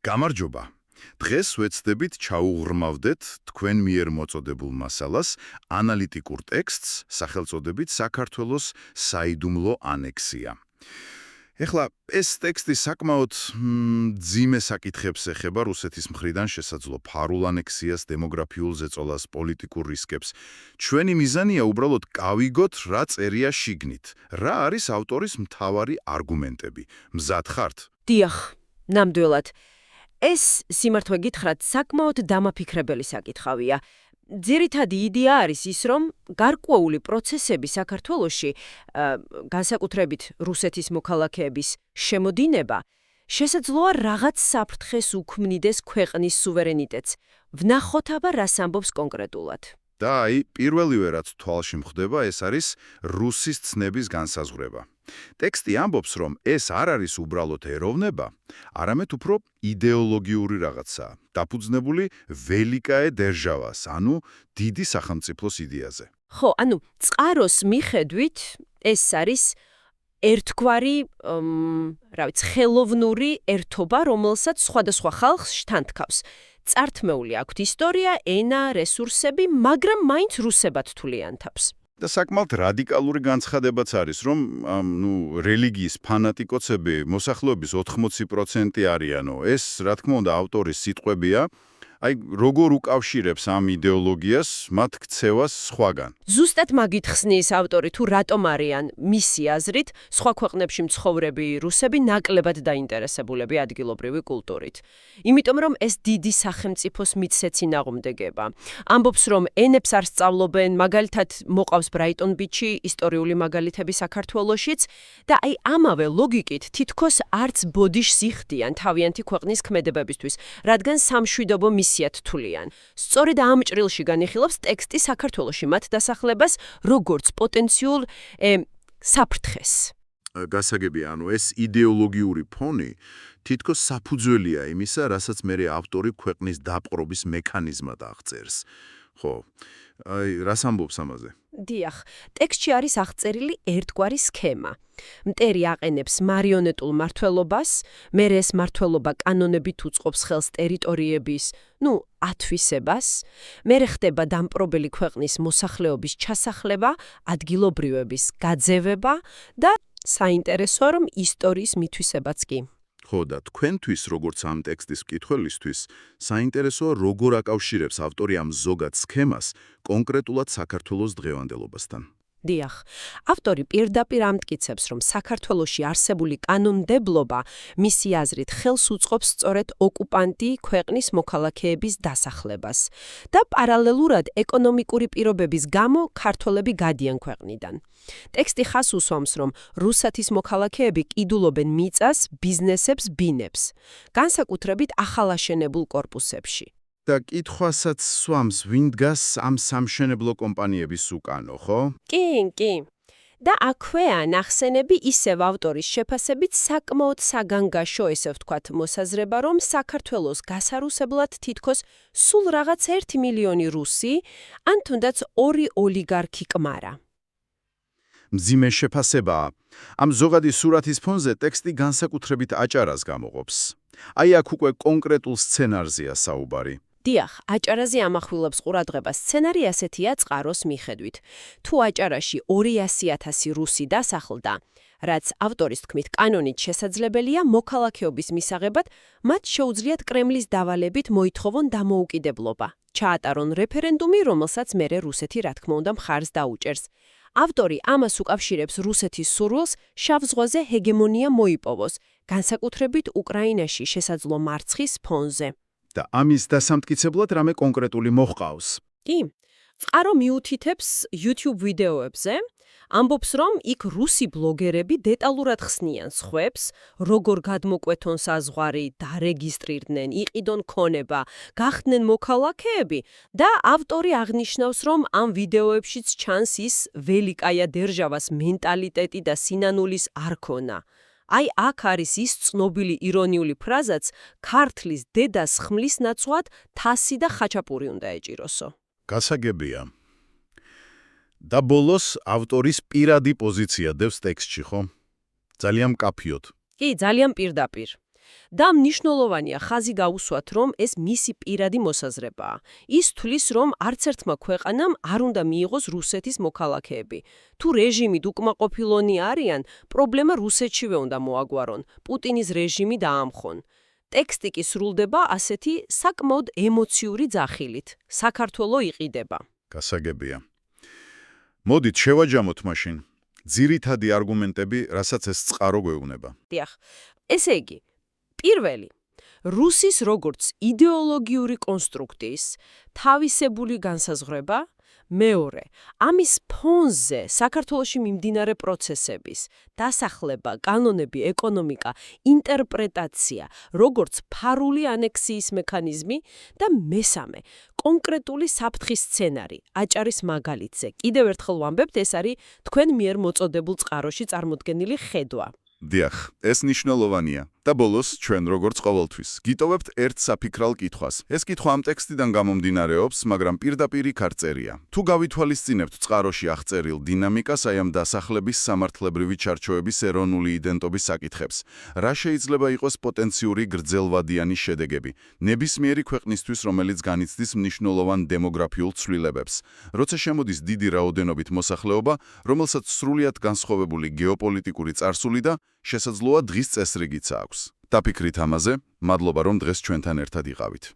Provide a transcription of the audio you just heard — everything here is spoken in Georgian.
გამარჯობა. დღეს ვეცდებით ჩაუღრმავდეთ თქვენ მიერ მოწოდებულ მასალას, ანალიტიკურ ტექსტს, სახელწოდებით საქართველოს საიდუმლო ანექსია. ეხლა, ეს ტექსტი საკმაოდ მძიმე საკითხებს ეხება რუსეთის მხრიდან შესაძლო ფარულ ანექსიას, დემოგრაფიულ ზეწოლას, პოლიტიკურ რისკებს. ჩვენი მიზანია უბრალოდ გავიგოთ, რა წერია შიგნით, რა არის ავტორის მთავარი არგუმენტები. მზად ხართ? დიახ, ნამდვილად. ეს სიმართლე გითხრათ, საკმაოდ დამაფიქრებელი საკითხავია. ძირითადი იდეა არის ის, რომ გარკვეული პროცესები საქართველოში, განსაკუთრებით რუსეთის მოქალაქეების შემოდინება, შესაძლოა რაღაც საფრთხეს უქმნიდეს ქვეყნის სუვერენიტეტს. ვნახოთ აბა რას ამბობს კონკრეტულად. და პირველივე რაც თვალში მხვდება, ეს არის რუსის ცნების განსაზღვრება. ტექსტი ამბობს, რომ ეს არ არის უბრალოდ ეროვნება, არამედ უფრო იდეოლოგიური რაღაცაა, დაფუძნებული ველიკაე დერჟავას, ანუ დიდი სახელმწიფოს იდეაზე. ხო, წყაროს მიხედვით ეს არის ერთგვარი, ხელოვნური ერთობა, რომელსაც სხვადასხვა ხალხს შთანთქავს. წართმეული აქვთ ისტორია, ენა, რესურსები, მაგრამ მაინც რუსებად თვლიან თავს. და საკმაოდ რადიკალური განცხადებაც არის, რომ რელიგიის ფანატიკოსები მოსახლეობის 80% არიანო. ეს, რა თქმა უნდა, ავტორის სიტყვებია, როგორ უკავშირებს ამ იდეოლოგიას მათ ქცევას სხვაგან. ზუსტად მაგით ხსნის ავტორი, თუ რატომ არიან მისი აზრით სხვა ქვეყნებში მცხოვრები რუსები ნაკლებად დაინტერესებულები ადგილობრივი კულტურით. იმიტომ რომ ეს დიდი სახელმწიფოს მიცეცინაღმდეგება. ამბობს, რომ ენებს არ სწავლობენ, მაგალითად მოყავს ბრაიტონ ბიჩი, ისტორიული მაგალითები საქართველოშიც და ამავე ლოგიკით თითქოს არც ბოდიშს იხდიან თავიანთი ქვეყნის ქმედებებისთვის, რადგან სამშვიდობო მისიად თვლიან. სწორედ ამ ჭრილში განიხილავს ტექსტი საქართველოში მათ დასახლებას როგორც პოტენციურ საფრთხეს. გასაგებია, ეს იდეოლოგიური ფონი თითქოს საფუძველია იმისა, რასაც მერე ავტორი ქვეყნის დაპყრობის მექანიზმად აღწერს. ხო, რას ამბობს ამაზე? დიახ, ტექსტში არის აღწერილი ერთგვარი სქემა. მტერი აყენებს მარიონეტულ მმართველობას, მერე ეს მმართველობა კანონებით უწყობს ხელს ტერიტორიების, ათვისებას, მერე ხდება დამპყრობელი ქვეყნის მოსახლეობის ჩასახლება, ადგილობრივების გაძევება და საინტერესოა, რომ ისტორიის მითვისებაც კი. ხო, და თქვენთვის, როგორც ამ ტექსტის მკითხველისთვის, საინტერესოა, როგორ აკავშირებს ავტორი ამ ზოგად სქემას კონკრეტულად საქართველოს დღევანდელობასთან. დიახ, ავტორი პირდაპირ ამტკიცებს, რომ საქართველოში არსებული კანონმდებლობა მისი აზრით ხელს უწყობს სწორედ ოკუპანტი ქვეყნის მოქალაქეების დასახლებას და პარალელურად ეკონომიკური პირობების გამო ქართველები გადიან ქვეყნიდან. ტექსტი ხაზს უსვამს, რომ რუსეთის მოქალაქეები კიდულობენ მიწას, ბიზნესებს, ბინებს, განსაკუთრებით ახალაშენებულ კორპუსებში. და კითხვასაც სვამს, ვინ დგას ამ სამშენებლო კომპანიების უკანო, ხო? კი. და აქვეა ნახსენები ისევ ავტორის შეფასებით საკმაოდ საგანგაშო, ესე ვთქვათ, მოსაზრება, რომ საქართველოს გასარუსებლად თითქოს სულ რაღაც 1 მილიონი რუსი, ან თუნდაც 2 ოლიგარქი კმარა. მძიმე შეფასებაა. ამ ზოგადი სურათის ფონზე ტექსტი განსაკუთრებით აჭარას გამოყოფს. აქ უკვე კონკრეტულ სცენარზეა საუბარი. დიახ, აჭარაზე ამახვილებს ყურადღებას სცენარი ასეთია წყაროს მიხედვით. თუ აჭარაში 200,000 რუსი დასახლდა, რაც ავტორის თქმით კანონით შესაძლებელია, მოქალაქეობის მისაღებად მათ შეუძლიათ კრემლის დავალებით მოითხოვონ დამოუკიდებლობა. ჩაატარონ რეფერენდუმი, რომელსაც მერე რუსეთი რა თქმა უნდა მხარს დაუჭერს. ავტორი ამას უკავშირებს რუსეთის სურვილს შავ ზღვაზე ჰეგემონია მოიპოვოს, განსაკუთრებით უკრაინაში შესაძლო მარცხის ფონზე. და ამის დასამტკიცებლად რამე კონკრეტული მოჰყავს. კი, წყარო მიუთითებს YouTube ვიდეოებზე, ამბობს, რომ იქ რუსი ბლოგერები დეტალურად ხსნიან სხვებს, როგორ გადმოკვეთონ საზღვარი, დარეგისტრირდნენ, იყიდონ ქონება, გახდნენ მოქალაქეები და ავტორი აღნიშნავს, რომ ამ ვიდეოებშიც ჩანს ის ველიკაია დერჟავას მენტალიტეტი და სინანულის არქონა. აქ არის ის ცნობილი ირონიული ფრაზაც, ქართლის დედას ხმლის ნაცვლად თასი და ხაჩაპური უნდა ეჭიროსო. გასაგებია. და ბოლოს ავტორის პირადი პოზიცია დევს ტექსტში, ხო? ძალიან მკაფიოდ. კი, ძალიან პირდაპირ. და მნიშვნელოვანია ხაზი გაუსვათ, რომ ეს მისი პირადი მოსაზრებაა. ის თვლის, რომ არც ერთმა ქვეყანამ არ უნდა მიიღოს რუსეთის მოქალაქეები. თუ რეჟიმით უკმაყოფილონი არიან, პრობლემა რუსეთშივე უნდა მოაგვარონ, პუტინის რეჟიმი დაამხონ. ტექსტი კი სრულდება ასეთი საკმაოდ ემოციური ძახილით. საქართველო იყიდება. გასაგებია. მოდით შევაჯამოთ მაშინ. ძირითადი არგუმენტები, რასაც ეს წყარო გვეუბნება. დიახ. ესე იგი, პირველი, რუსის როგორც იდეოლოგიური კონსტრუქტის თავისებული განსაზღვრება, მეორე, ამის ფონზე საქართველოში მიმდინარე პროცესების, დასახლება, კანონები, ეკონომიკა, ინტერპრეტაცია, როგორც ფარული ანექსიის მექანიზმი და მესამე, კონკრეტული საფრთხის სცენარი, აჭარის მაგალითზე. კიდევ ერთხელ ვამბებთ, ეს არის თქვენ მიერ მოწოდებულ წყაროში წარმოდგენილი ხედვა. დიახ, ეს მნიშვნელოვანია. და ბოლოს, ჩვენ როგორც ყოველთვის, გიტოვებთ ერთ საფიქრალ კითხვას. ეს კითხვა ამ ტექსტიდან გამომდინარეობს, მაგრამ პირდაპირ იქ არ წერია. თუ გავითვალისწინებთ წყაროში აღწერილ დინამიკას, აი ამ დასახლების სამართლებრივი ჩარჩოების ეროვნული იდენტობის საკითხებს, რა შეიძლება იყოს პოტენციური გრძელვადიანი შედეგები ნებისმიერი ქვეყნისთვის, რომელიც განიცდის მნიშვნელოვან დემოგრაფიულ ცვლილებებს, როცა შემოდის დიდი რაოდენობით მოსახლეობა, რომელსაც სრულიად განსხვავებული გეოპოლიტიკური წარსული და შესაძლოა დღის წესრიგიც აქვს. დაფიქრით ამაზე, მადლობა რომ დღეს ჩვენთან ერთად იყავით.